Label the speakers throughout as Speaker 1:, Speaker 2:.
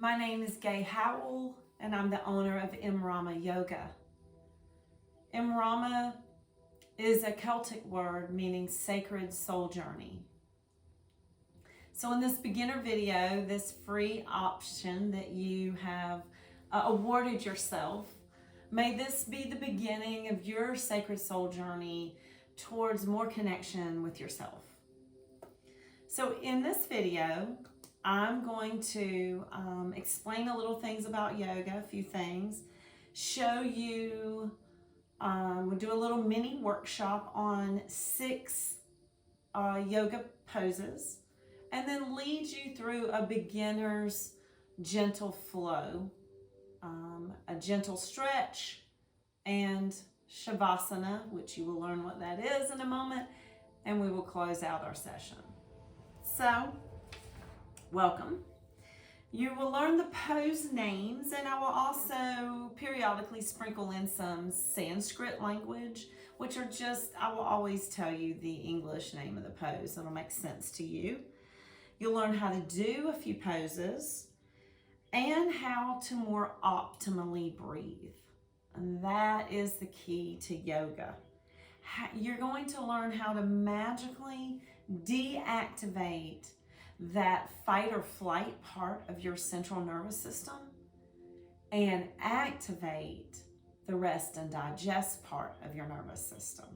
Speaker 1: My name is Gay Howell, and I'm the owner of Imrama Yoga. Imrama is a Celtic word meaning sacred soul journey. So in this beginner video, this free option that you have awarded yourself, may this be the beginning of your sacred soul journey towards more connection with yourself. So in this video, I'm going to explain a little things about yoga, a few things, show you, we'll do a little mini workshop on 6 yoga poses, and then lead you through a beginner's gentle flow, a gentle stretch, and Shavasana, which you will learn what that is in a moment, and we will close out our session. So, welcome. You will learn the pose names, and I will also periodically sprinkle in some Sanskrit language, which are just, I will always tell you the English name of the pose. It'll make sense to you. You'll learn how to do a few poses and how to more optimally breathe. And that is the key to yoga. You're going to learn how to magically deactivate that fight or flight part of your central nervous system and activate the rest and digest part of your nervous system.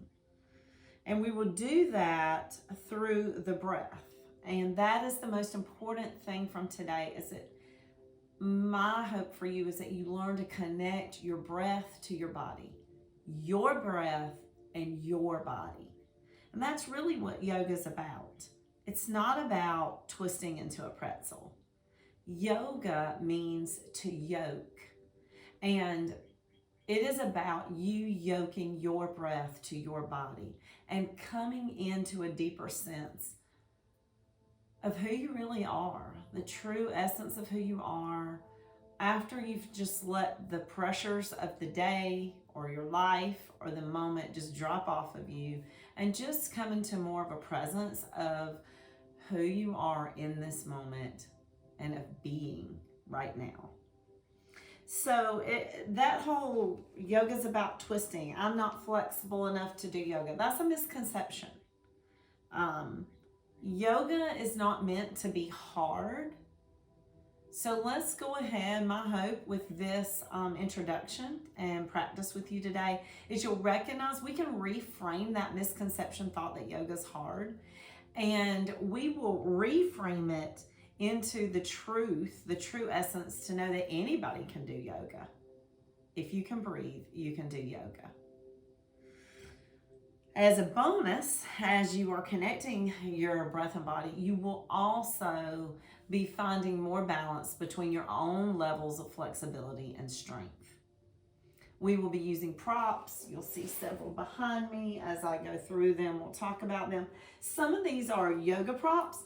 Speaker 1: And we will do that through the breath. And that is the most important thing from today, is that my hope for you is that you learn to connect your breath to your body, your breath and your body. And that's really what yoga is about. It's not about twisting into a pretzel. Yoga means to yoke. And it is about you yoking your breath to your body and coming into a deeper sense of who you really are, the true essence of who you are, after you've just let the pressures of the day or your life or the moment just drop off of you, and just come into more of a presence of who you are in this moment and of being right now. So that whole yoga is about twisting. I'm not flexible enough to do yoga. That's a misconception. Yoga is not meant to be hard. So let's go ahead. My hope with this introduction and practice with you today is you'll recognize we can reframe that misconception thought that yoga is hard, and we will reframe it into the truth, the true essence, to know that anybody can do yoga. If you can breathe, you can do yoga. As a bonus, as you are connecting your breath and body, you will also be finding more balance between your own levels of flexibility and strength. We will be using props. You'll see several behind me as I go through them. We'll talk about them. Some of these are yoga props,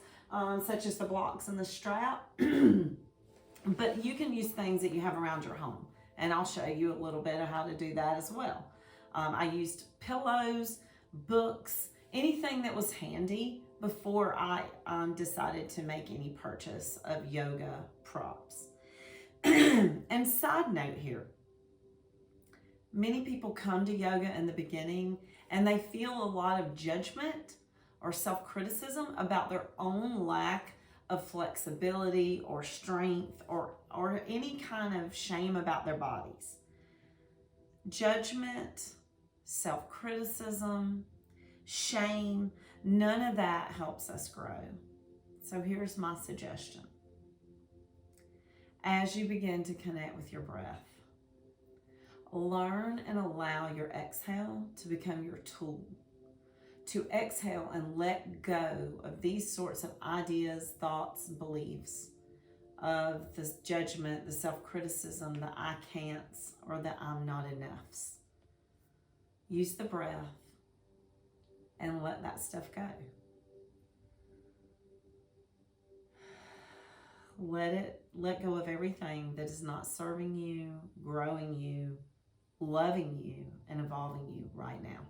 Speaker 1: such as the blocks and the strap, but you can use things that you have around your home, and I'll show you a little bit of how to do that as well. I used pillows, books, anything that was handy before I decided to make any purchase of yoga props. And side note here, many people come to yoga in the beginning and they feel a lot of judgment or self-criticism about their own lack of flexibility or strength or any kind of shame about their bodies. Judgment, self-criticism, shame, none of that helps us grow. So here's my suggestion. As you begin to connect with your breath, learn and allow your exhale to become your tool. To exhale and let go of these sorts of ideas, thoughts, beliefs, of the judgment, the self-criticism, the I can'ts, or the I'm not enoughs. Use the breath and let that stuff go. Let go of everything that is not serving you, growing you, loving you, and evolving you right now.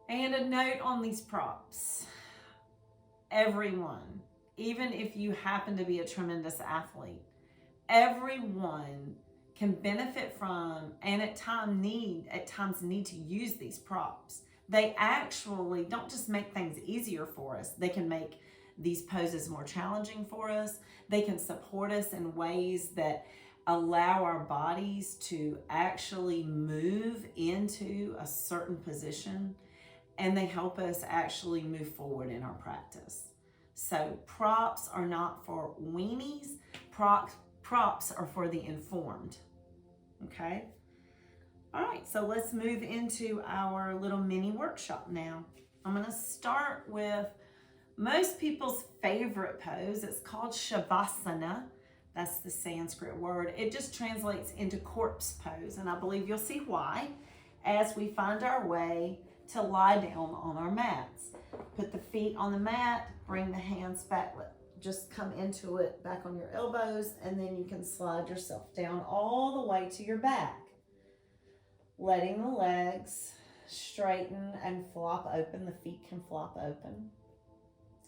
Speaker 1: And a note on these props. Everyone, even if you happen to be a tremendous athlete. Everyone can benefit from and at times need to use these props. They actually don't just make things easier for us. They can make these poses more challenging for us. They can support us in ways that allow our bodies to actually move into a certain position, and they help us actually move forward in our practice. So props are not for weenies. Props are for the informed. Okay? All right, so let's move into our little mini workshop now. I'm going to start with most people's favorite pose. It's called Shavasana. That's the Sanskrit word. It just translates into corpse pose, and I believe you'll see why as we find our way to lie down on our mats. Put the feet on the mat, bring the hands back, just come into it back on your elbows, and then you can slide yourself down all the way to your back. Letting the legs straighten and flop open. The feet can flop open.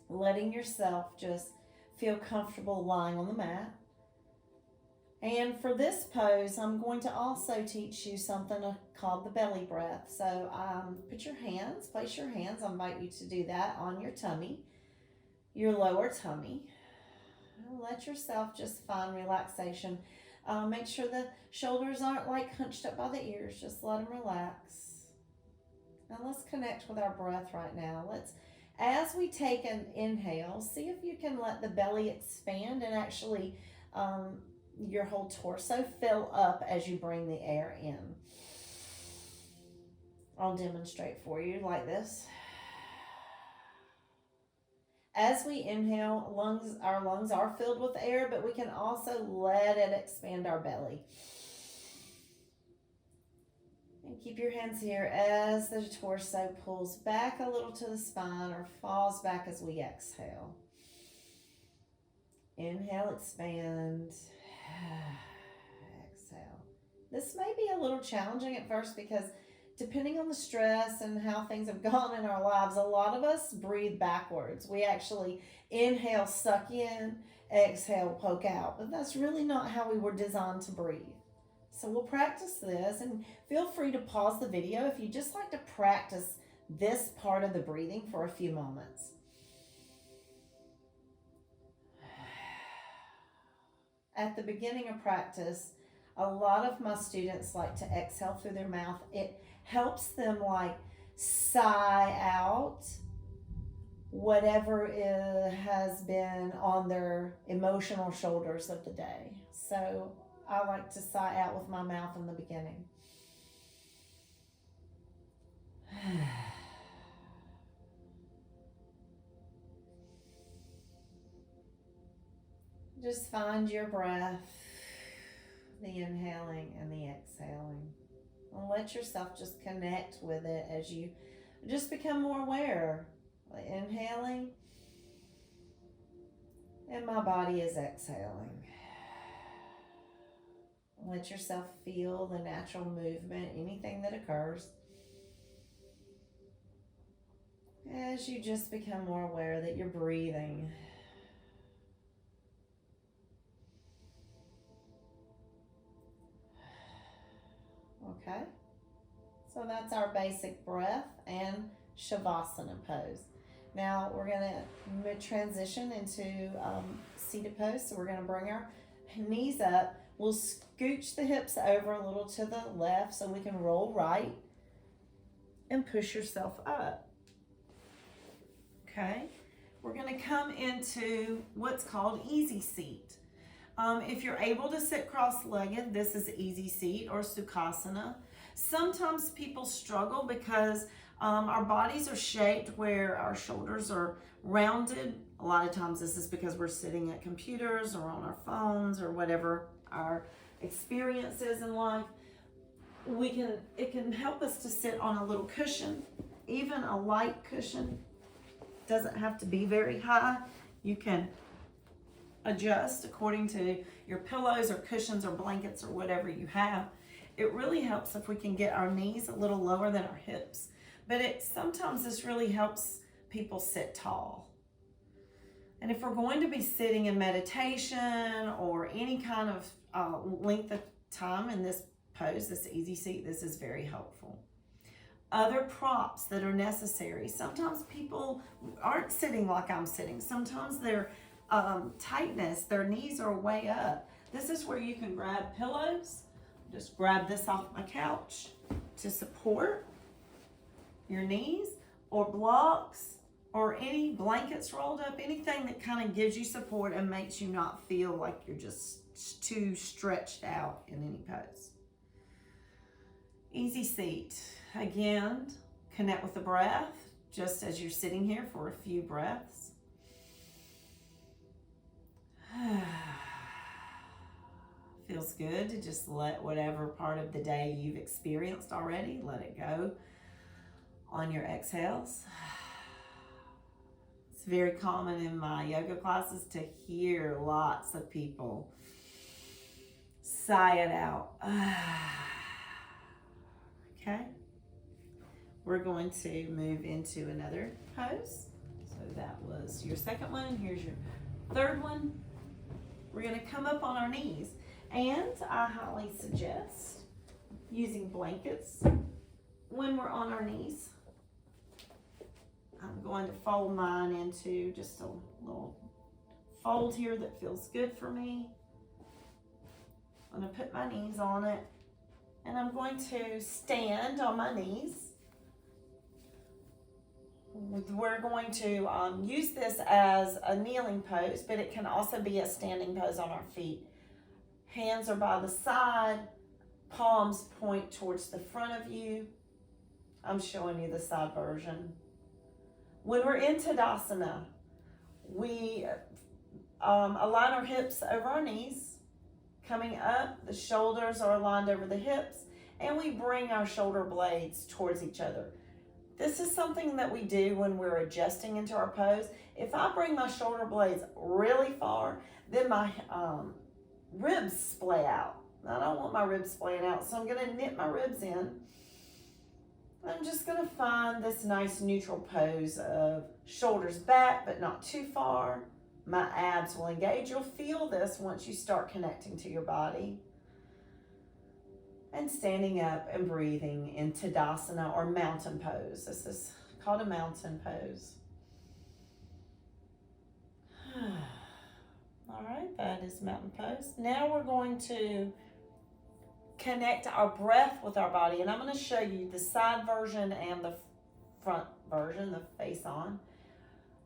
Speaker 1: Letting yourself just feel comfortable lying on the mat. And for this pose, I'm going to also teach you something called the belly breath. So place your hands, I invite you to do that on your tummy, your lower tummy. Let yourself just find relaxation. Make sure the shoulders aren't like hunched up by the ears. Just let them relax. Now let's connect with our breath right now. As we take an inhale, see if you can let the belly expand and actually your whole torso fill up as you bring the air in. I'll demonstrate for you like this. As we inhale, our lungs are filled with air, but we can also let it expand our belly. And keep your hands here as the torso pulls back a little to the spine or falls back as we exhale. Inhale, expand. Exhale. This may be a little challenging at first because depending on the stress and how things have gone in our lives, a lot of us breathe backwards. We actually inhale, suck in, exhale, poke out. But that's really not how we were designed to breathe. So we'll practice this, and feel free to pause the video if you just like to practice this part of the breathing for a few moments. At the beginning of practice, a lot of my students like to exhale through their mouth. It helps them like sigh out whatever has been on their emotional shoulders of the day. So I like to sigh out with my mouth in the beginning. Just find your breath, the inhaling and the exhaling. And let yourself just connect with it as you just become more aware. Inhaling, and my body is exhaling. Let yourself feel the natural movement, anything that occurs. As you just become more aware that you're breathing. Okay, so that's our basic breath and Shavasana pose. Now we're going to transition into seated pose. So we're going to bring our knees up. We'll scooch the hips over a little to the left so we can roll right and push yourself up. Okay, we're going to come into what's called easy seat. If you're able to sit cross-legged, this is easy seat or Sukhasana. Sometimes people struggle because our bodies are shaped where our shoulders are rounded. A lot of times this is because we're sitting at computers or on our phones or whatever our experience is in life. It can help us to sit on a little cushion, even a light cushion. Doesn't have to be very high. You can adjust according to your pillows or cushions or blankets or whatever you have. It really helps if we can get our knees a little lower than our hips. But sometimes this really helps people sit tall. And if we're going to be sitting in meditation or any kind of length of time in this pose, this easy seat, this is very helpful. Other props that are necessary. Sometimes people aren't sitting like I'm sitting. Sometimes their tightness, their knees are way up. This is where you can grab pillows. Just grab this off my couch to support your knees, or blocks, or any blankets rolled up, anything that kind of gives you support and makes you not feel like you're just too stretched out in any pose. Easy seat. Again, connect with the breath, just as you're sitting here for a few breaths. Feels good to just let whatever part of the day you've experienced already, let it go on your exhales. It's very common in my yoga classes to hear lots of people sigh it out. Okay. We're going to move into another pose. So that was your second one. Here's your third one. We're going to come up on our knees. And I highly suggest using blankets when we're on our knees. I'm going to fold mine into just a little fold here that feels good for me. I'm going to put my knees on it, and I'm going to stand on my knees. We're going to use this as a kneeling pose, but it can also be a standing pose on our feet. Hands are by the side, palms point towards the front of you. I'm showing you the side version. When we're in Tadasana, we align our hips over our knees, coming up, the shoulders are aligned over the hips, and we bring our shoulder blades towards each other. This is something that we do when we're adjusting into our pose. If I bring my shoulder blades really far, then my ribs splay out. I don't want my ribs splaying out, so I'm going to knit my ribs in. I'm just going to find this nice neutral pose of shoulders back, but not too far. My abs will engage. You'll feel this once you start connecting to your body. And standing up and breathing in Tadasana or mountain pose. This is called a mountain pose. All right, that is mountain pose. Now we're going to connect our breath with our body, and I'm going to show you the side version and the front version, the face on.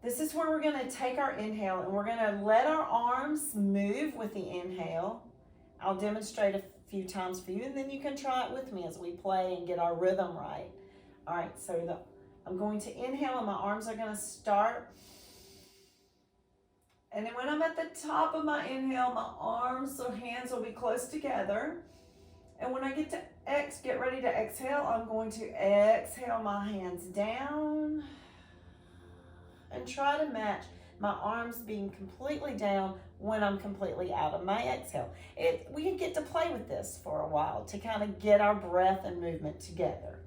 Speaker 1: This is where we're going to take our inhale, and we're going to let our arms move with the inhale. I'll demonstrate a few times for you, and then you can try it with me as we play and get our rhythm right. All right, so I'm going to inhale, and my arms are going to start. And then when I'm at the top of my inhale, my arms or hands will be close together. And when I get ready to exhale, I'm going to exhale my hands down and try to match my arms being completely down when I'm completely out of my exhale. We can get to play with this for a while to kind of get our breath and movement together.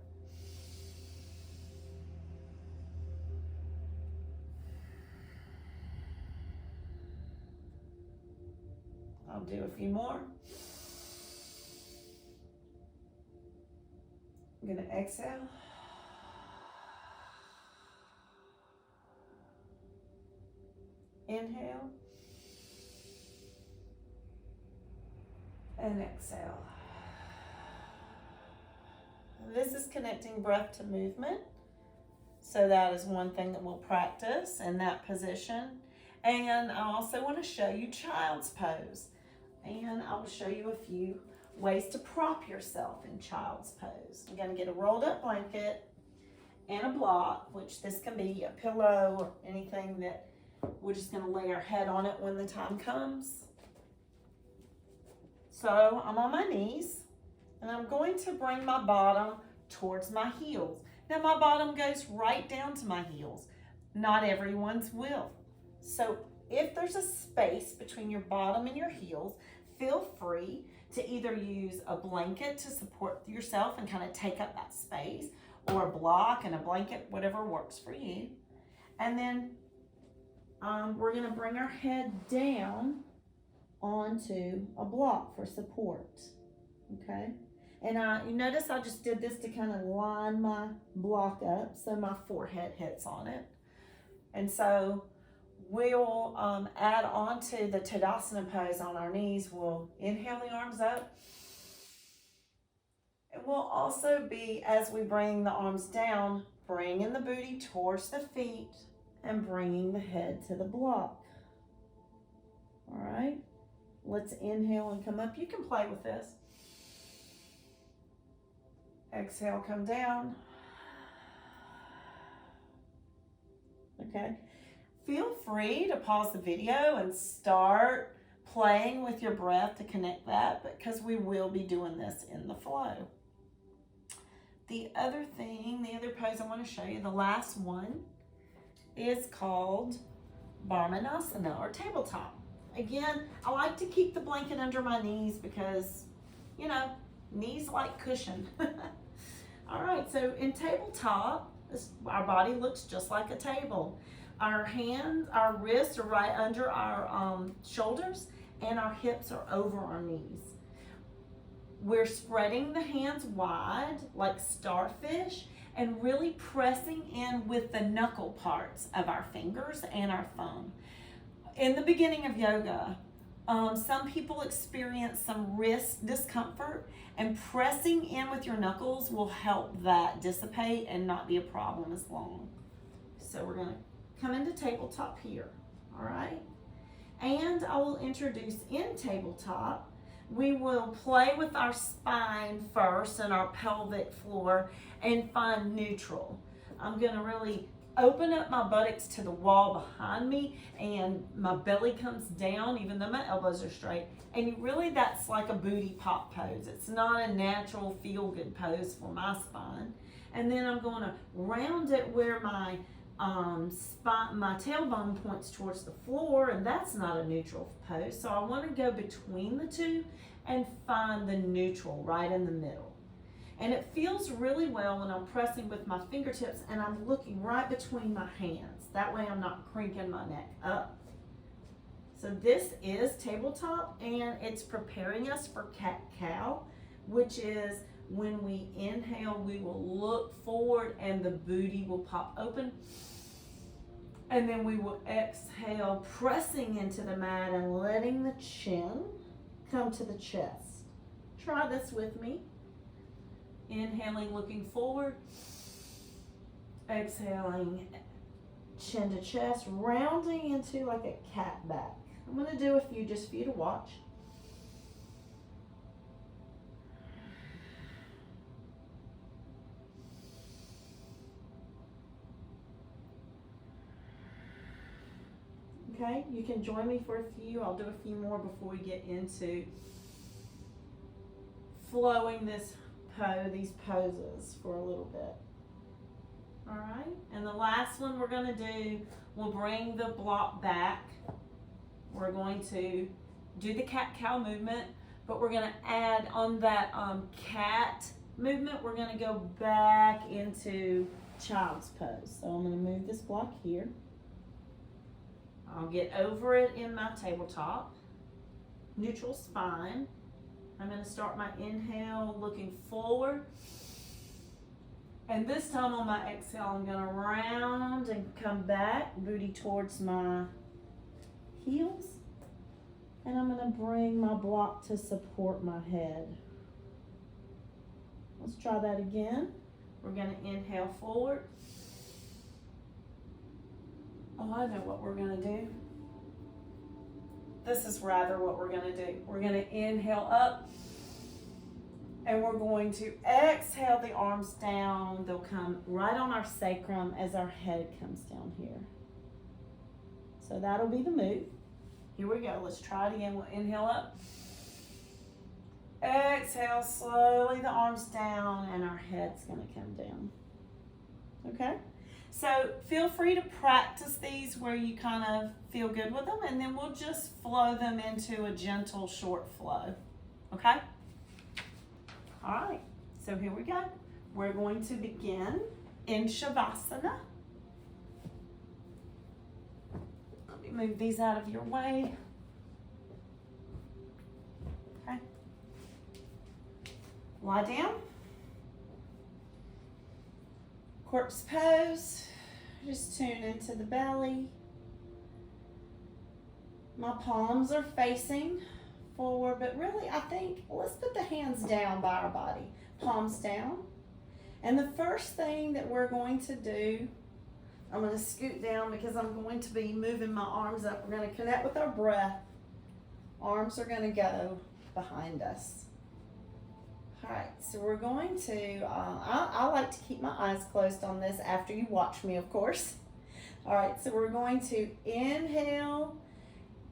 Speaker 1: I'll do a few more. I'm going to exhale. Inhale. And exhale. This is connecting breath to movement. So that is one thing that we'll practice in that position. And I also want to show you child's pose. And I'll show you a few ways to prop yourself in child's pose. I'm going to get a rolled up blanket and a block, which this can be a pillow or anything that we're just going to lay our head on it when the time comes. So I'm on my knees, and I'm going to bring my bottom towards my heels. Now my bottom goes right down to my heels. Not everyone's will. So if there's a space between your bottom and your heels, feel free to either use a blanket to support yourself and kind of take up that space, or a block and a blanket, whatever works for you. And then we're going to bring our head down onto a block for support. Okay? And you notice I just did this to kind of line my block up so my forehead hits on it. And so we'll add on to the Tadasana pose on our knees. We'll inhale the arms up. It will also be, as we bring the arms down, bringing the booty towards the feet and bringing the head to the block. All right, let's inhale and come up. You can play with this. Exhale, come down. Okay, feel free to pause the video and start playing with your breath to connect that, because we will be doing this in the flow. The other pose I want to show you, the last one, is called Brahmanasana, or tabletop. Again, I like to keep the blanket under my knees because, you know, knees like cushion. All right, so in tabletop, our body looks just like a table. Our hands, our wrists are right under our shoulders, and our hips are over our knees. We're spreading the hands wide like starfish and really pressing in with the knuckle parts of our fingers and our thumb. In the beginning of yoga, some people experience some wrist discomfort, and pressing in with your knuckles will help that dissipate and not be a problem as long. So we're going to come into tabletop here, all right? And I will introduce in tabletop, we will play with our spine first and our pelvic floor and find neutral. I'm going to really open up my buttocks to the wall behind me, and my belly comes down even though my elbows are straight. And really, that's like a booty pop pose. It's not a natural feel-good pose for my spine. And then I'm going to round it where my my tailbone points towards the floor, and that's not a neutral pose. So I want to go between the two and find the neutral right in the middle. And it feels really well when I'm pressing with my fingertips and I'm looking right between my hands. That way I'm not cranking my neck up. So this is tabletop, and it's preparing us for cat-cow, which is when we inhale, we will look forward and the booty will pop open. And then we will exhale, pressing into the mat and letting the chin come to the chest. Try this with me. Inhaling, looking forward. Exhaling, chin to chest, rounding into like a cat back. I'm going to do a few just for you to watch. Okay, you can join me for a few. I'll do a few more before we get into flowing these poses for a little bit. All right, and the last one we're going to do, we'll bring the block back. We're going to do the cat-cow movement, but we're going to add on that cat movement, we're going to go back into child's pose. So I'm going to move this block here. I'll get over it in my tabletop. Neutral spine. I'm going to start my inhale looking forward. And this time on my exhale, I'm going to round and come back, booty towards my heels. And I'm going to bring my block to support my head. Let's try that again. We're going to inhale forward. Oh, I know what we're going to do. This is rather what we're going to do. We're going to inhale up, and we're going to exhale the arms down. They'll come right on our sacrum as our head comes down here. So that'll be the move. Here we go. Let's try it again. We'll inhale up. Exhale slowly the arms down, and our head's going to come down. Okay? So feel free to practice these where you kind of feel good with them, and then we'll just flow them into a gentle, short flow. Okay? All right. So here we go. We're going to begin in Shavasana. move these out of your way. Okay. Lie down. Corpse pose. Just tune into the belly. My palms are facing forward, but really I think let's put the hands down by our body. Palms down. And the first thing that we're going to do, I'm going to scoot down because I'm going to be moving my arms up. We're going to connect with our breath. Arms are going to go behind us. All right, so we're going to, I like to keep my eyes closed on this after you watch me, of course. All right, so we're going to inhale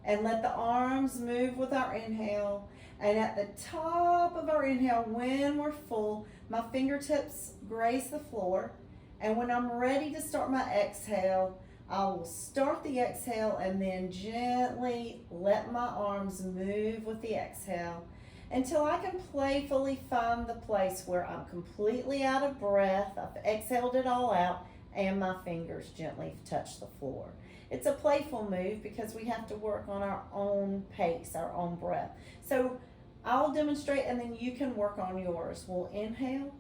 Speaker 1: and let the arms move with our inhale. And at the top of our inhale, when we're full, my fingertips graze the floor. And when I'm ready to start my exhale, I will start the exhale and then gently let my arms move with the exhale until I can playfully find the place where I'm completely out of breath. I've exhaled it all out and my fingers gently touch the floor. It's a playful move because we have to work on our own pace, our own breath. So I'll demonstrate and then you can work on yours. We'll inhale.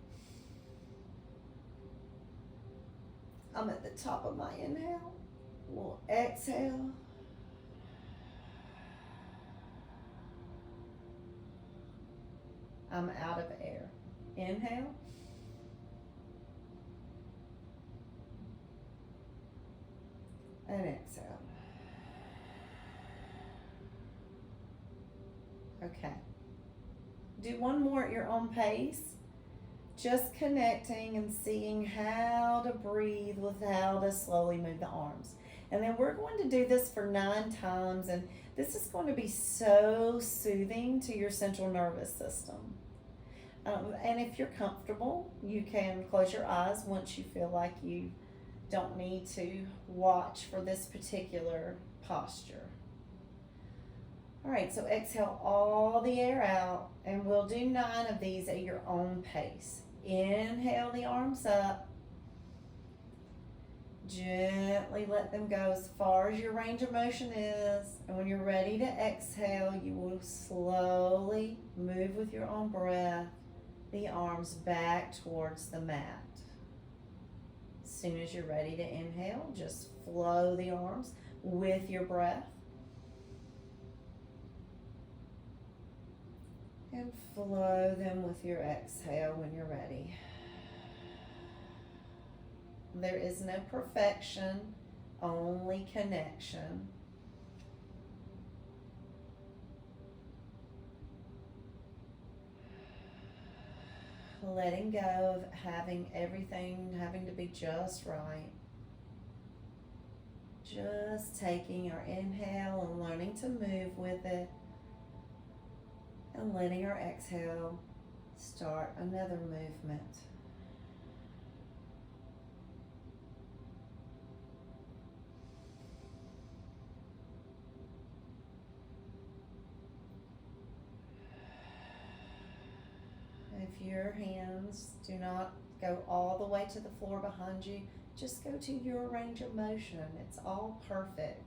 Speaker 1: I'm at the top of my inhale. We'll exhale. I'm out of air. Inhale. And exhale. Okay. Do one more at your own pace. Just connecting and seeing how to breathe with how to slowly move the arms. And then we're going to do this for 9 times, and this is going to be so soothing to your central nervous system. And if you're comfortable, you can close your eyes once you feel like you don't need to watch for this particular posture. All right, so exhale all the air out, and we'll do 9 of these at your own pace. Inhale the arms up. Gently let them go as far as your range of motion is. And when you're ready to exhale, you will slowly move with your own breath the arms back towards the mat. As soon as you're ready to inhale, just flow the arms with your breath. And flow them with your exhale when you're ready. There is no perfection, only connection. Letting go of everything having to be just right. Just taking our inhale and learning to move with it. And letting our exhale start another movement. If your hands do not go all the way to the floor behind you, just go to your range of motion. It's all perfect.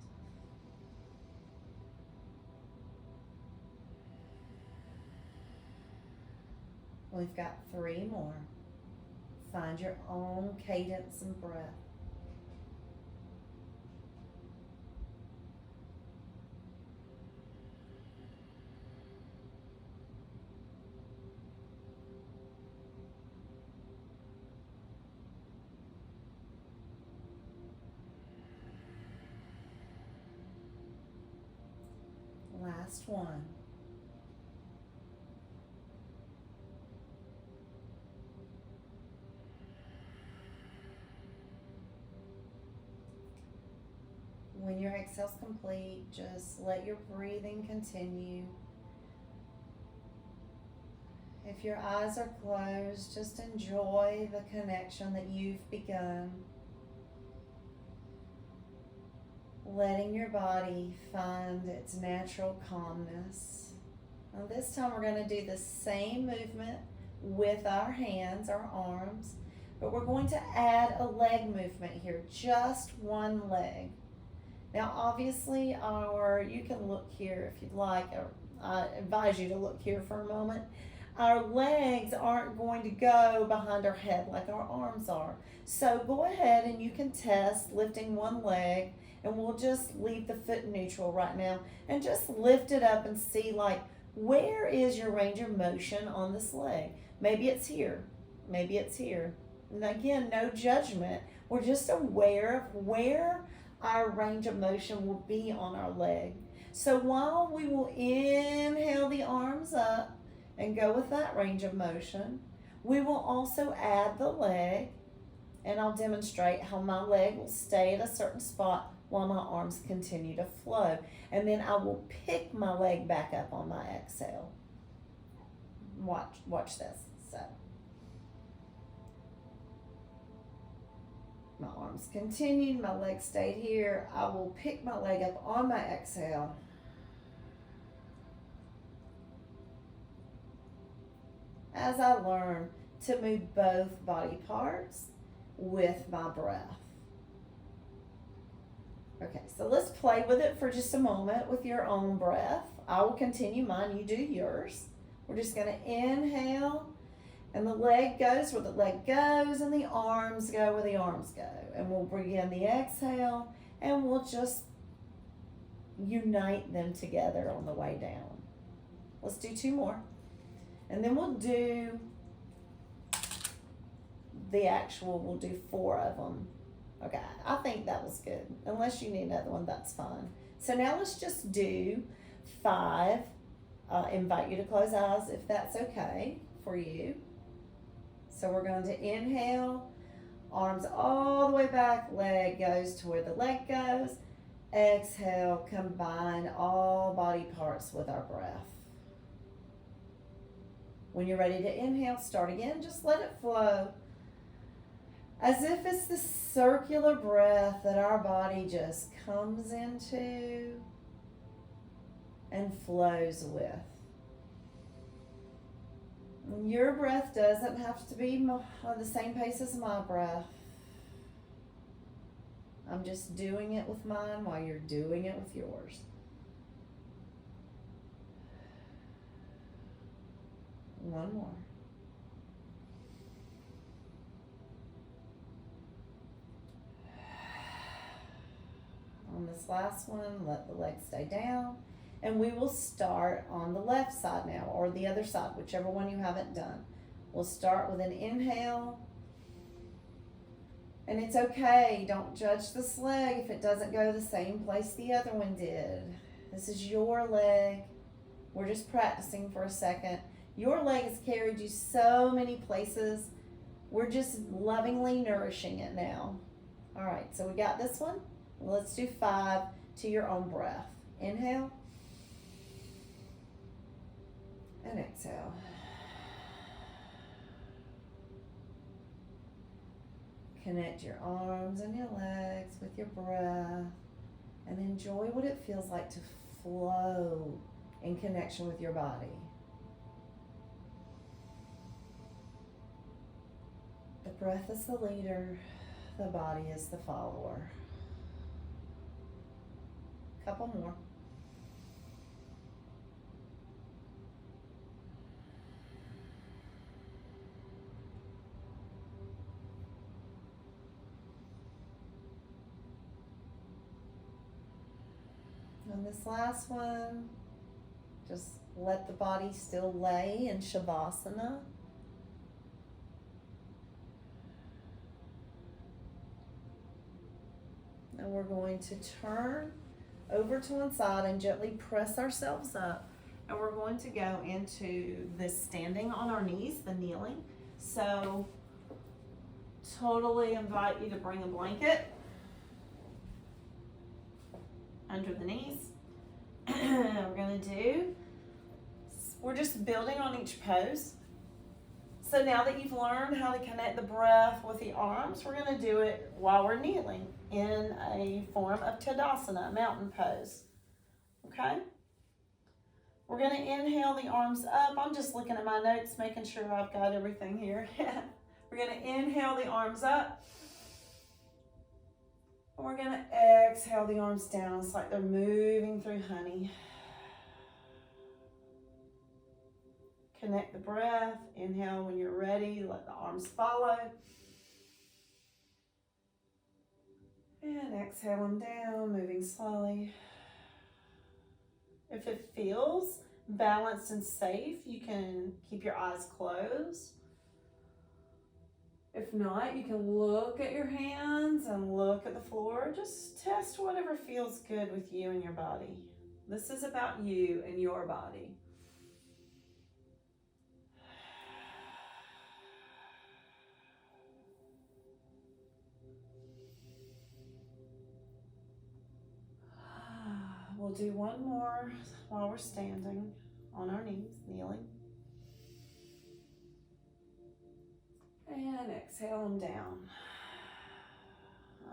Speaker 1: We've got 3 more. Find your own cadence and breath. Last one. When your exhale's complete, just let your breathing continue. If your eyes are closed, just enjoy the connection that you've begun. Letting your body find its natural calmness. Now this time we're going to do the same movement with our hands, our arms, but we're going to add a leg movement here, just one leg.
Speaker 2: Now, obviously, you can look here if you'd like, or I advise you to look here for a moment. Our legs aren't going to go behind our head like our arms are. So go ahead and you can test lifting one leg, and we'll just leave the foot neutral right now and just lift it up and see, like, where is your range of motion on this leg? Maybe it's here, maybe it's here. And again, no judgment. We're just aware of where our range of motion will be on our leg. So while we will inhale the arms up and go with that range of motion, we will also add the leg, and I'll demonstrate how my leg will stay at a certain spot while my arms continue to flow. And then I will pick my leg back up on my exhale. Watch this. So my arms continued, my leg stayed here. I will pick my leg up on my exhale. As I learn to move both body parts with my breath. Okay, so let's play with it for just a moment with your own breath. I will continue mine, you do yours. We're just going to inhale, and the leg goes where the leg goes, and the arms go where the arms go. And we'll bring in the exhale, and we'll just unite them together on the way down. Let's do 2 more. And then we'll do we'll do 4 of them. Okay, I think that was good. Unless you need another one, that's fine. So now let's just do 5. Invite you to close eyes if that's okay for you. So we're going to inhale, arms all the way back, leg goes to where the leg goes. Exhale, combine all body parts with our breath. When you're ready to inhale, start again, just let it flow. As if it's the circular breath that our body just comes into and flows with. Your breath doesn't have to be the same pace as my breath. I'm just doing it with mine while you're doing it with yours. One more. On this last one, let the legs stay down. And we will start on the left side now, or the other side, whichever one you haven't done. We'll start with an inhale. And it's okay, don't judge this leg if it doesn't go the same place the other one did. This is your leg. We're just practicing for a second. Your leg has carried you so many places. We're just lovingly nourishing it now. All right, so we got this one. Let's do 5 to your own breath. Inhale. And exhale. Connect your arms and your legs with your breath and enjoy what it feels like to flow in connection with your body. The breath is the leader, the body is the follower. Couple more. And this last one, just let the body still lay in Shavasana. And we're going to turn over to one side and gently press ourselves up. And we're going to go into this standing on our knees, the kneeling. So totally invite you to bring a blanket under the knees. We're just building on each pose. So now that you've learned how to connect the breath with the arms, we're going to do it while we're kneeling in a form of Tadasana, mountain pose. Okay? We're going to inhale the arms up. I'm just looking at my notes, making sure I've got everything here. We're going to inhale the arms up. And we're going to
Speaker 1: exhale the arms down. It's like they're moving through honey. Connect the breath. Inhale when you're ready. Let the arms follow. And exhale them down, moving slowly. If it feels balanced and safe, you can keep your eyes closed. If not, you can look at your hands and look at the floor. Just test whatever feels good with you and your body. This is about you and your body. We'll do one more while we're standing on our knees, kneeling. And exhale them down.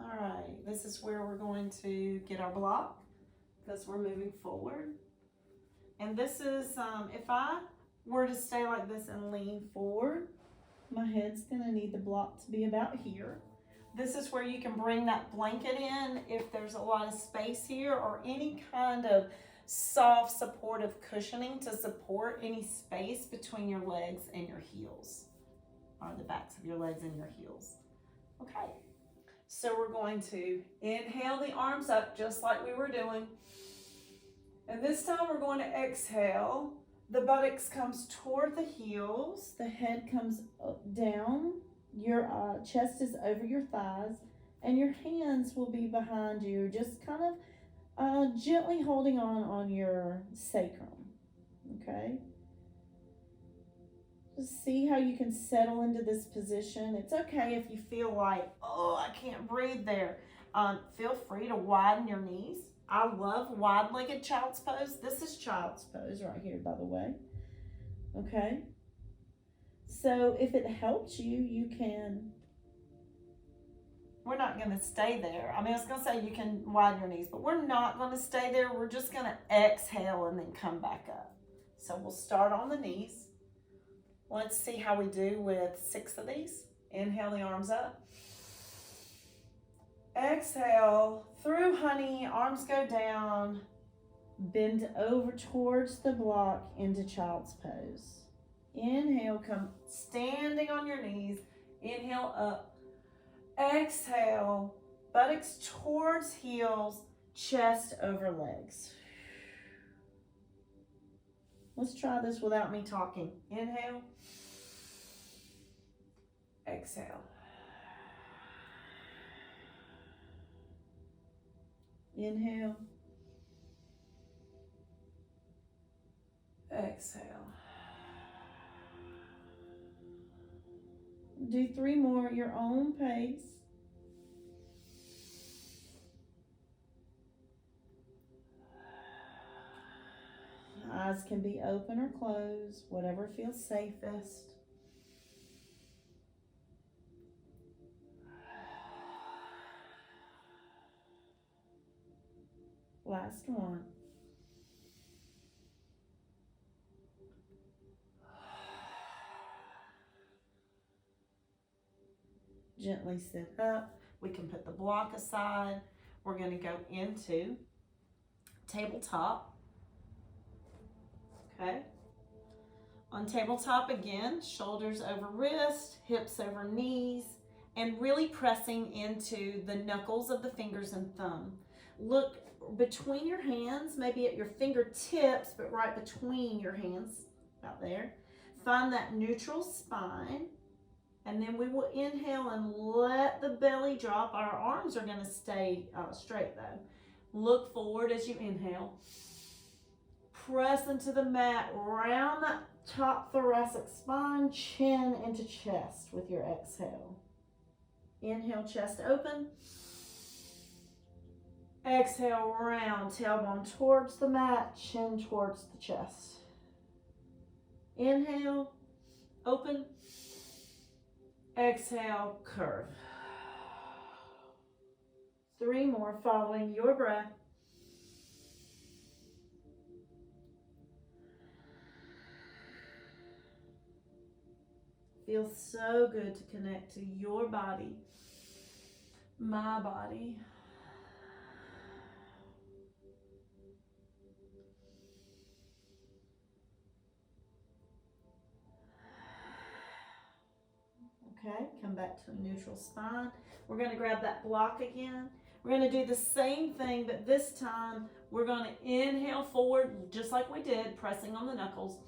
Speaker 1: All right, this is where we're going to get our block because we're moving forward. And this is, if I were to stay like this and lean forward, my head's gonna need the block to be about here. This is where you can bring that blanket in if there's a lot of space here, or any kind of soft supportive cushioning to support any space between your legs and your heels, or the backs of your legs and your heels. Okay, so we're going to inhale the arms up just like we were doing. And this time we're going to exhale. The buttocks comes toward the heels. The head comes down. Your chest is over your thighs, and your hands will be behind you, just kind of gently holding on your sacrum, okay? Just see how you can settle into this position. It's okay if you feel like, oh, I can't breathe there. Feel free to widen your knees. I love wide-legged child's pose. This is child's pose right here, by the way, okay? So if it helps you, you can, we're not going to stay there. I mean, I was going to say you can widen your knees, but we're not going to stay there. We're just going to exhale and then come back up. So we'll start on the knees. Let's see how we do with 6 of these. Inhale the arms up. Exhale through honey, arms go down. Bend over towards the block into child's pose. Inhale, come standing on your knees. Inhale up. Exhale, buttocks towards heels, chest over legs. Let's try this without me talking. Inhale. Exhale. Inhale. Exhale. Do 3 more at your own pace. Eyes can be open or closed, whatever feels safest. Last one. Gently sit up. We can put the block aside. We're going to go into tabletop. Okay. On tabletop again, shoulders over wrist, hips over knees, and really pressing into the knuckles of the fingers and thumb. Look between your hands, maybe at your fingertips, but right between your hands, about there. Find that neutral spine. And then we will inhale and let the belly drop. Our arms are going to stay straight though. Look forward as you inhale. Press into the mat, round that top thoracic spine, chin into chest with your exhale. Inhale, chest open. Exhale, round, tailbone towards the mat, chin towards the chest. Inhale, open. Exhale, curve. 3 more following your breath. Feels so good to connect to your body, my body.
Speaker 2: Okay, come back to a neutral spine. We're going to grab that block again. We're going to do the same thing, but this time we're going to inhale forward just like we did, pressing on the knuckles.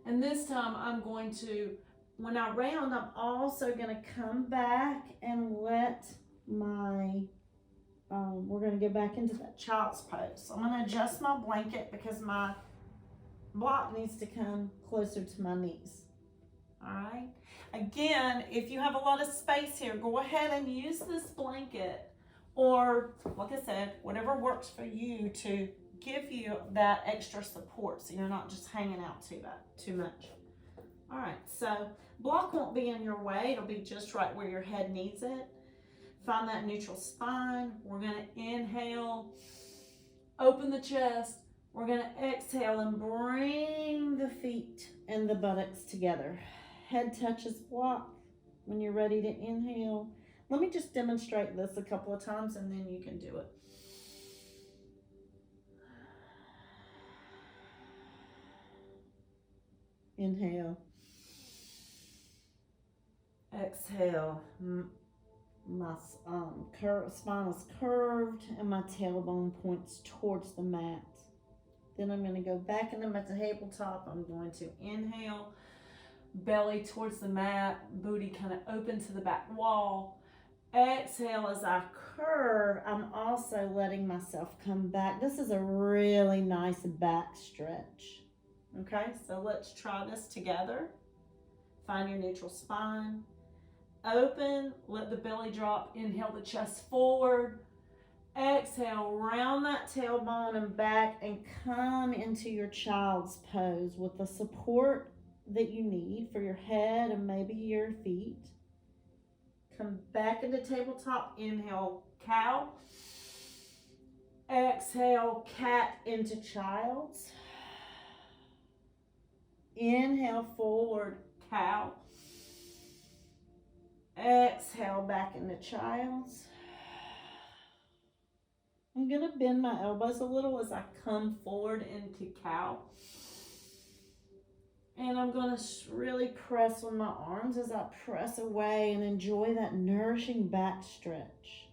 Speaker 2: And this time I'm going to, when I round, I'm also going to come back and let my, we're going to go back into that child's pose. So I'm going to adjust my blanket because my block needs to come closer to my knees. All right. Again, if you have a lot of space here, go ahead and use this blanket, or like I said, whatever works for you to give you that extra support so you're not just hanging out too much. All right, so block won't be in your way. It'll be just right where your head needs it. Find that neutral spine. We're going to inhale, open the chest. We're going to exhale and bring the feet and the buttocks together. Head touches block. When you're ready to inhale, let me just demonstrate this a couple of times and then you can do it. Inhale. Exhale. My spine is curved and my tailbone points towards the mat. Then I'm going to go back into my tabletop. I'm going to inhale, belly towards the mat, booty kind of open to the back wall. Exhale as I curve. I'm also letting myself come back. This is a really nice back stretch. Okay, so let's try this together. Find your neutral spine. Open, let the belly drop. Inhale the chest forward. Exhale, round that tailbone and back and come into your child's pose with the support that you need for your head and maybe your feet. Come back into tabletop. Inhale, cow. Exhale, cat into child's. Inhale, forward, cow. Exhale, back into child's. I'm going to bend my elbows a little as I come forward into cow. And I'm going to really press on my arms as I press away and enjoy that nourishing back stretch.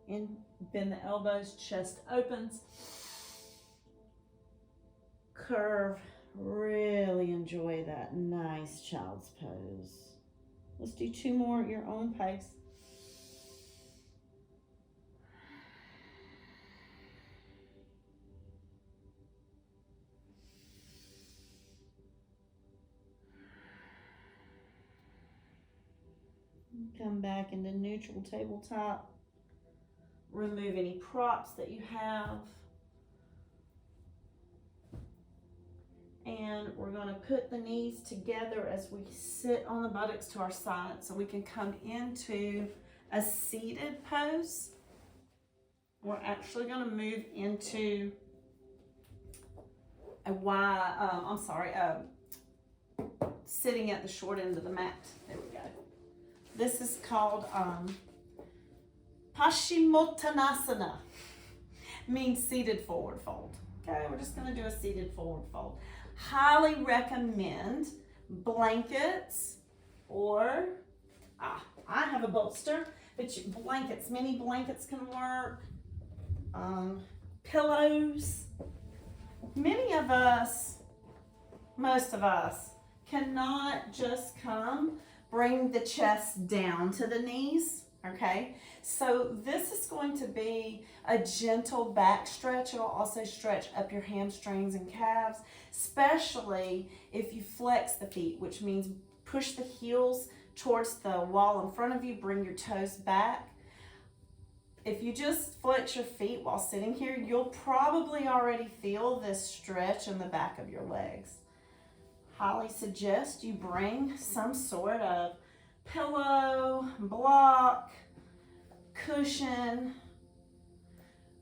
Speaker 2: And bend the elbows, chest opens. Curve. Really enjoy that nice child's pose. Let's do 2 more at your own pace. Come back into neutral tabletop. Remove any props that you have. And we're going to put the knees together as we sit on the buttocks to our side so we can come into a seated pose. We're actually going to move into sitting at the short end of the mat. There we go. This is called Paschimottanasana, means seated forward fold. Okay, we're just going to do a seated forward fold. Highly recommend blankets or, I have a bolster, but blankets, many blankets can work. Pillows. Many of us, most of us, cannot just bring the chest down to the knees. Okay, so this is going to be a gentle back stretch. It'll also stretch up your hamstrings and calves, especially if you flex the feet, which means push the heels towards the wall in front of you, bring your toes back. If you just flex your feet while sitting here, you'll probably already feel this stretch in the back of your legs. Highly suggest you bring some sort of pillow, block, cushion.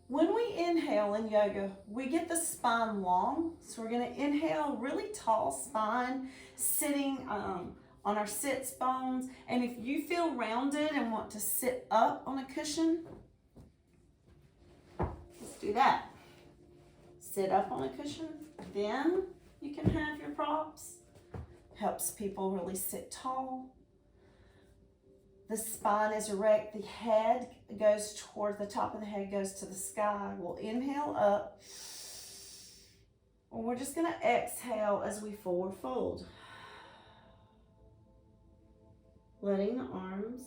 Speaker 2: When we inhale in yoga, we get the spine long. So we're going to inhale really tall spine, sitting on our sits bones. And if you feel rounded and want to sit up on a cushion, let's do that. Sit up on a cushion, then you can have your props. Helps people really sit tall. The spine is erect. The head goes toward, the top of the head goes to the sky. We'll inhale up. And we're just going to exhale as we forward fold. Letting the arms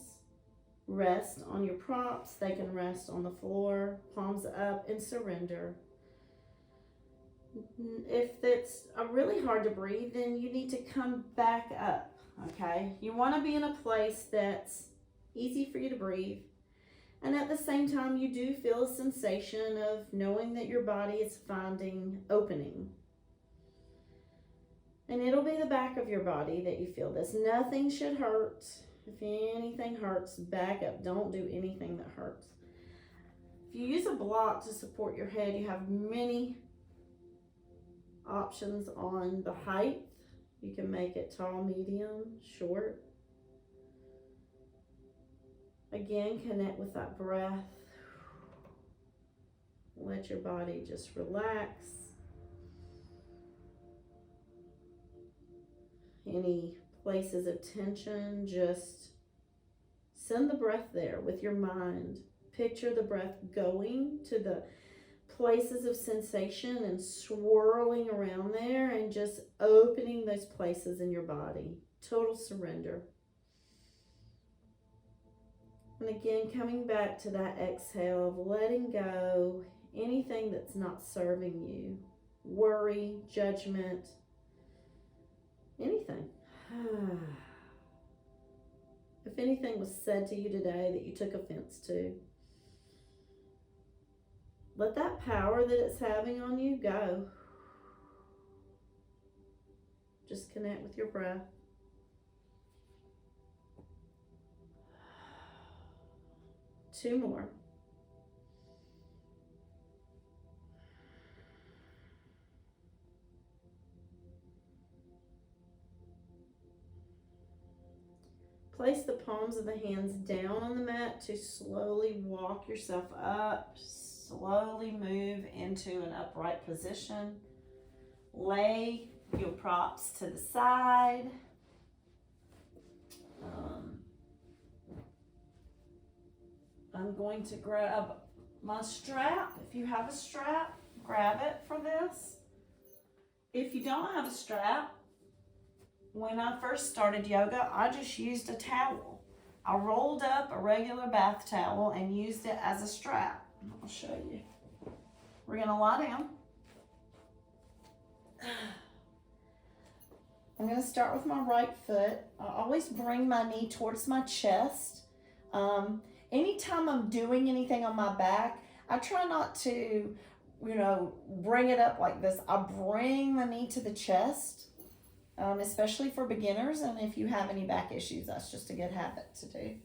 Speaker 2: rest on your props. They can rest on the floor, palms up, and surrender. If it's really hard to breathe, then you need to come back up, okay? You want to be in a place that's easy for you to breathe. And at the same time, you do feel a sensation of knowing that your body is finding opening. And it'll be the back of your body that you feel this. Nothing should hurt. If anything hurts, back up. Don't do anything that hurts. If you use a block to support your head, you have many options on the height. You can make it tall, medium, short. Again, connect with that breath. Let your body just relax. Any places of tension, just send the breath there with your mind. Picture the breath going to the places of sensation and swirling around there and just opening those places in your body. Total surrender. And again, coming back to that exhale of letting go anything that's not serving you. Worry, judgment, anything. If anything was said to you today that you took offense to, let that power that it's having on you go. Just connect with your breath. Two more. Place the palms of the hands down on the mat to slowly walk yourself up. Slowly move into an upright position. Lay your props to the side. I'm going to grab my strap. If you have a strap, grab it for this. If you don't have a strap, when I first started yoga, I just used a towel. I rolled up a regular bath towel and used it as a strap. I'll show you. We're going to lie down. I'm going to start with my right foot. I always bring my knee towards my chest. Anytime I'm doing anything on my back, I try not to, bring it up like this. I bring the knee to the chest, especially for beginners. And if you have any back issues, that's just a good habit to do.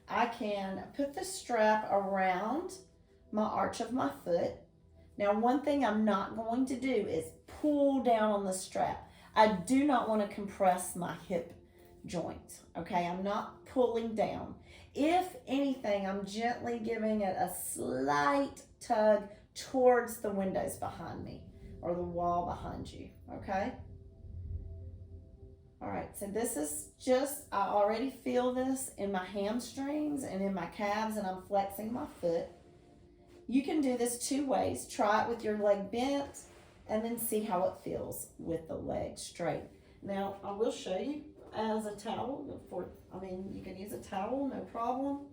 Speaker 2: I can put the strap around my arch of my foot. Now, one thing I'm not going to do is pull down on the strap. I do not want to compress my hip joint, okay? I'm not pulling down. If anything, I'm gently giving it a slight tug towards the windows behind me or the wall behind you, okay? All right, so this is just, I already feel this in my hamstrings and in my calves, and I'm flexing my foot. You can do this two ways. Try it with your leg bent and then see how it feels with the leg straight. Now, I will show you as a towel. You can use a towel, no problem.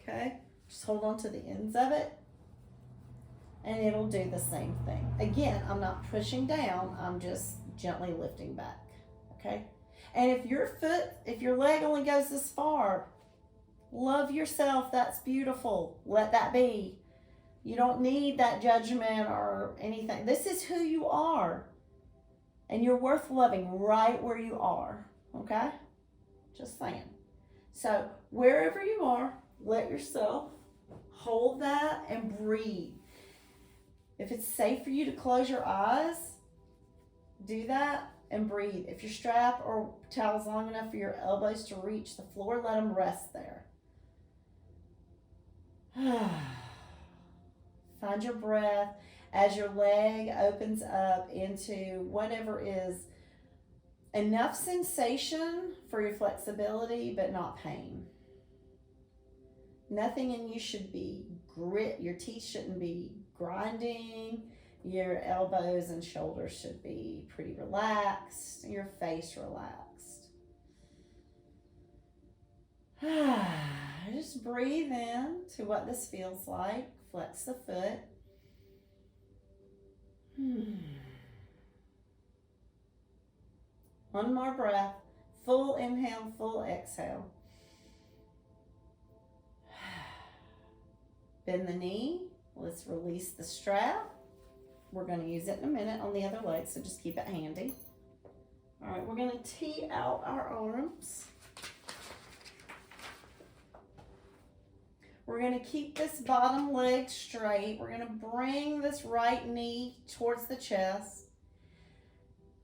Speaker 2: Okay, just hold on to the ends of it and it'll do the same thing. Again, I'm not pushing down, I'm just gently lifting back, okay? And if your leg only goes this far, love yourself, that's beautiful. Let that be. You don't need that judgment or anything. This is who you are. And you're worth loving right where you are. Okay? Just saying. So wherever you are, let yourself hold that and breathe. If it's safe for you to close your eyes, do that and breathe. If your strap or towel's long enough for your elbows to reach the floor, let them rest there. Find your breath as your leg opens up into whatever is enough sensation for your flexibility, but not pain. Nothing in you should be your teeth shouldn't be grinding. Your elbows and shoulders should be pretty relaxed. Your face relaxed. Just breathe in to what this feels like. Flex the foot. One more breath. Full inhale, full exhale. Bend the knee. Let's release the strap. We're going to use it in a minute on the other leg, so just keep it handy. All right, we're going to tee out our arms. We're going to keep this bottom leg straight. We're going to bring this right knee towards the chest.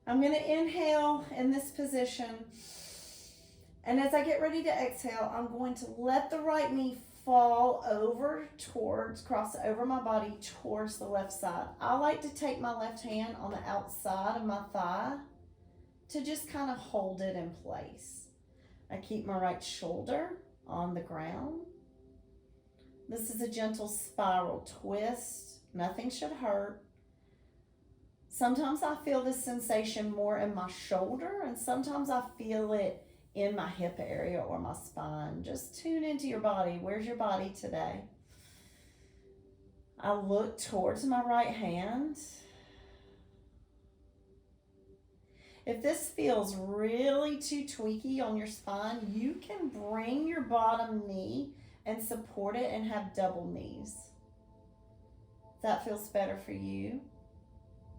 Speaker 2: I'm going to inhale in this position. And as I get ready to exhale, I'm going to let the right knee fall over cross over my body towards the left side. I like to take my left hand on the outside of my thigh to just kind of hold it in place. I keep my right shoulder on the ground. This is a gentle spiral twist. Nothing should hurt. Sometimes I feel this sensation more in my shoulder, and sometimes I feel it in my hip area or my spine. Just tune into your body. Where's your body today? I look towards my right hand. If this feels really too tweaky on your spine, you can bring your bottom knee and support it and have double knees. If that feels better for you,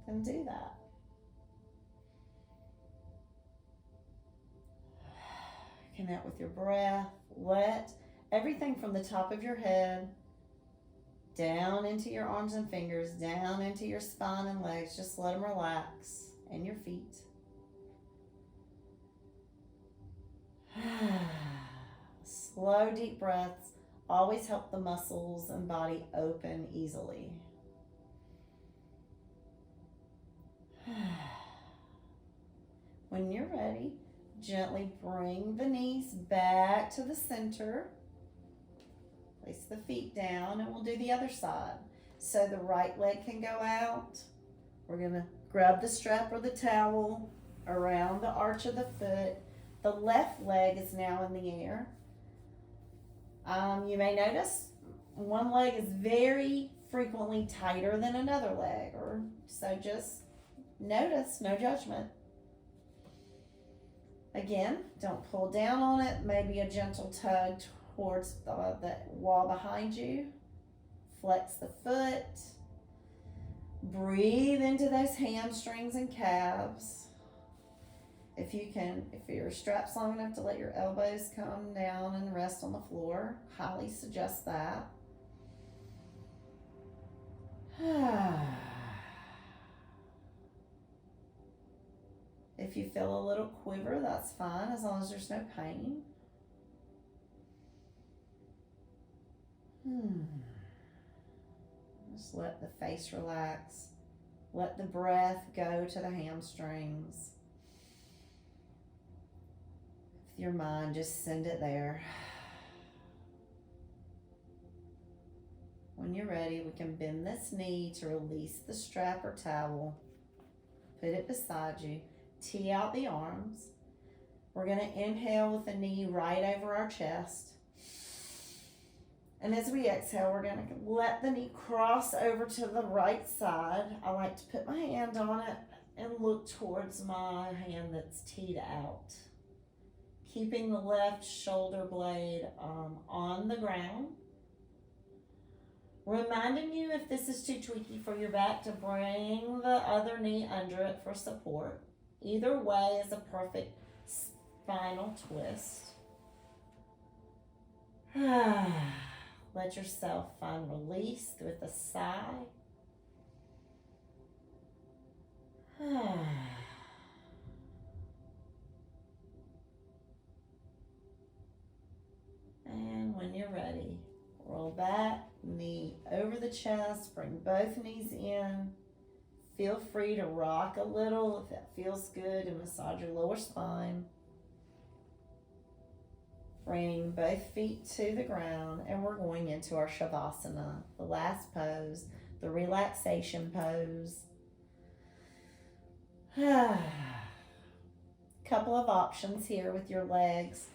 Speaker 2: then do that. Connect with your breath. Let everything from the top of your head down into your arms and fingers, down into your spine and legs. Just let them relax, and your feet. Slow, deep breaths always help the muscles and body open easily. When you're ready, gently bring the knees back to the center. Place the feet down, and we'll do the other side. So the right leg can go out. We're going to grab the strap or the towel around the arch of the foot. The left leg is now in the air. You may notice one leg is very frequently tighter than another leg, so just notice, no judgment. Again, don't pull down on it. Maybe a gentle tug towards the wall behind you. Flex the foot. Breathe into those hamstrings and calves. If your strap's long enough to let your elbows come down and rest on the floor, highly suggest that. If you feel a little quiver, that's fine, as long as there's no pain. Just let the face relax. Let the breath go to the hamstrings. With your mind, just send it there. When you're ready, we can bend this knee to release the strap or towel. Put it beside you. Tee out the arms. We're going to inhale with the knee right over our chest. And as we exhale, we're going to let the knee cross over to the right side. I like to put my hand on it and look towards my hand that's teed out. Keeping the left shoulder blade on the ground. Reminding you, if this is too tweaky for your back, to bring the other knee under it for support. Either way is a perfect spinal twist. Let yourself find release with a sigh. And when you're ready, roll back, knee over the chest, bring both knees in. Feel free to rock a little if that feels good and massage your lower spine. Bring both feet to the ground, and we're going into our Shavasana, the last pose, the relaxation pose. Couple of options here with your legs.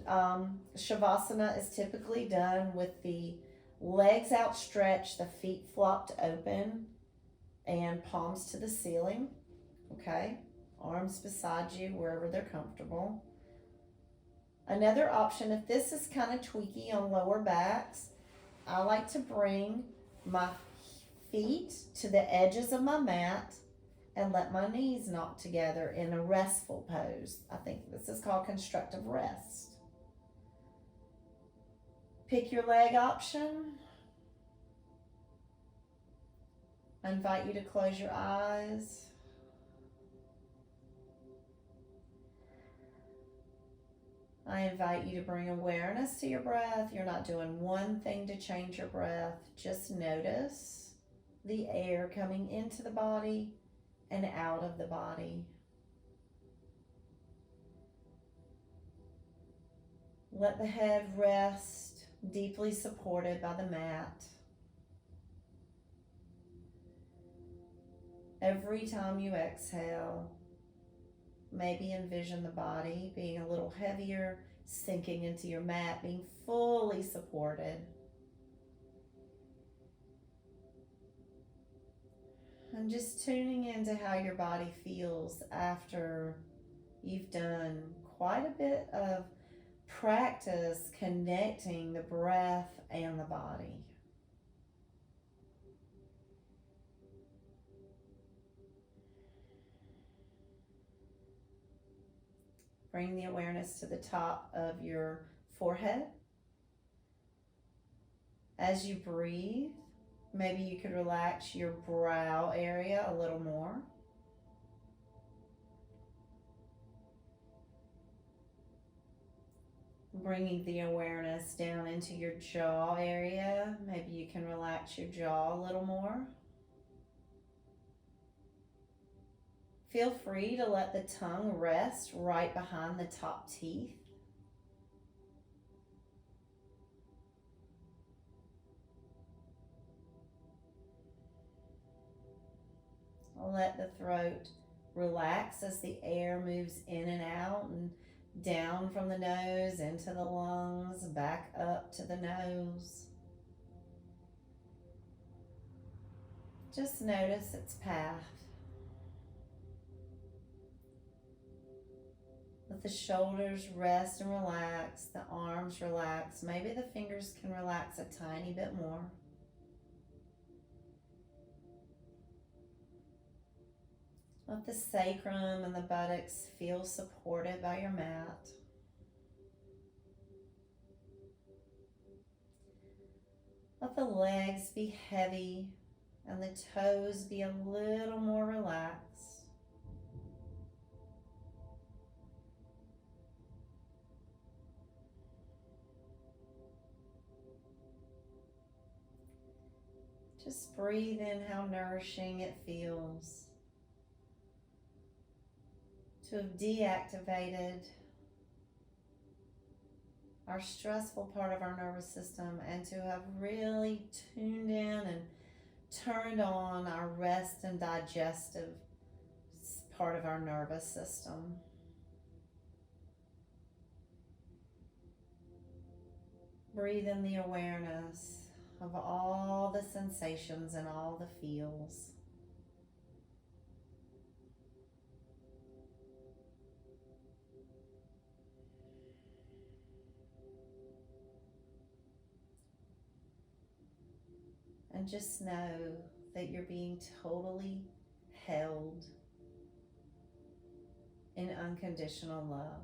Speaker 2: Shavasana is typically done with the legs outstretched, the feet flopped open, and palms to the ceiling. Okay, arms beside you wherever they're comfortable. Another option, if this is kind of tweaky on lower backs, I like to bring my feet to the edges of my mat and let my knees knock together in a restful pose. I think this is called constructive rest. Pick your leg option. I invite you to close your eyes. I invite you to bring awareness to your breath. You're not doing one thing to change your breath. Just notice the air coming into the body and out of the body. Let the head rest, deeply supported by the mat. Every time you exhale, maybe envision the body being a little heavier, sinking into your mat, being fully supported. And just tuning into how your body feels after you've done quite a bit of practice connecting the breath and the body. Bring the awareness to the top of your forehead. As you breathe, maybe you could relax your brow area a little more. Bringing the awareness down into your jaw area. Maybe you can relax your jaw a little more. Feel free to let the tongue rest right behind the top teeth. Let the throat relax as the air moves in and out and down from the nose into the lungs, back up to the nose. Just notice its path. Let the shoulders rest and relax, the arms relax. Maybe the fingers can relax a tiny bit more. Let the sacrum and the buttocks feel supported by your mat. Let the legs be heavy and the toes be a little more relaxed. Just breathe in how nourishing it feels to have deactivated our stressful part of our nervous system and to have really tuned in and turned on our rest and digestive part of our nervous system. Breathe in the awareness of all the sensations and all the feels. And just know that you're being totally held in unconditional love.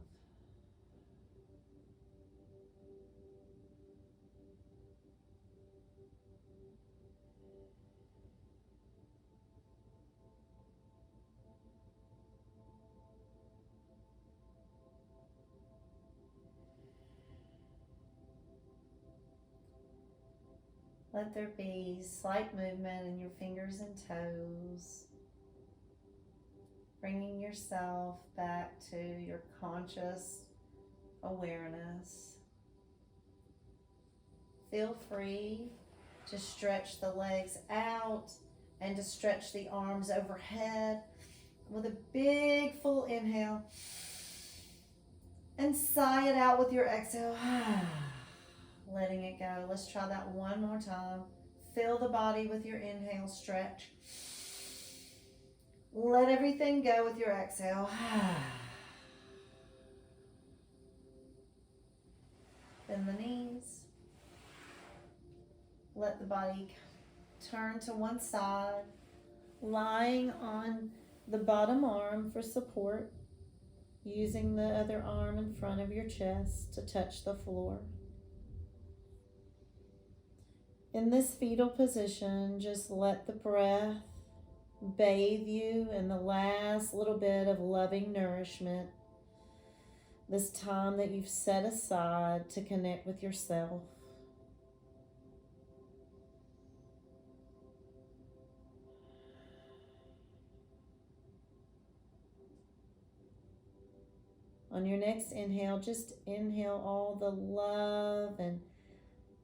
Speaker 2: Let there be slight movement in your fingers and toes, bringing yourself back to your conscious awareness. Feel free to stretch the legs out and to stretch the arms overhead with a big full inhale. And sigh it out with your exhale. Letting it go. Let's try that one more time. Fill the body with your inhale, stretch. Let everything go with your exhale. Bend the knees. Let the body turn to one side, lying on the bottom arm for support, using the other arm in front of your chest to touch the floor. In this fetal position, just let the breath bathe you in the last little bit of loving nourishment, this time that you've set aside to connect with yourself. On your next inhale, just inhale all the love and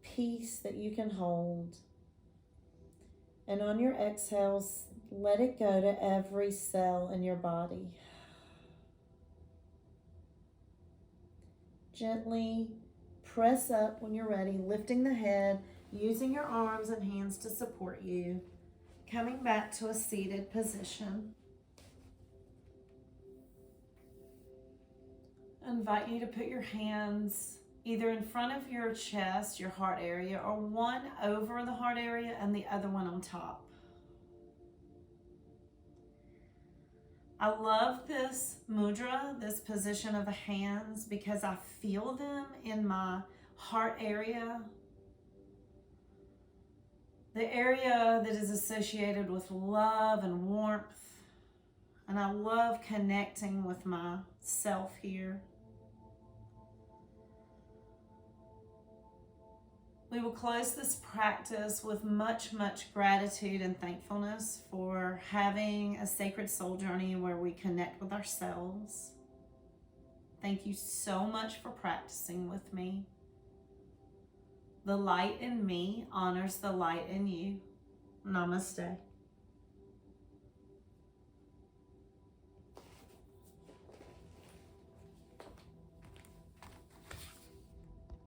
Speaker 2: peace that you can hold. And on your exhales, let it go to every cell in your body. Gently press up when you're ready, lifting the head, using your arms and hands to support you, coming back to a seated position.
Speaker 1: I invite you to put your hands either in front of your chest, your heart area, or one over the heart area and the other one on top. I love this mudra, this position of the hands, because I feel them in my heart area, the area that is associated with love and warmth. And I love connecting with myself here. We will close this practice with much, much gratitude and thankfulness for having a sacred soul journey where we connect with ourselves. Thank you so much for practicing with me. The light in me honors the light in you. Namaste.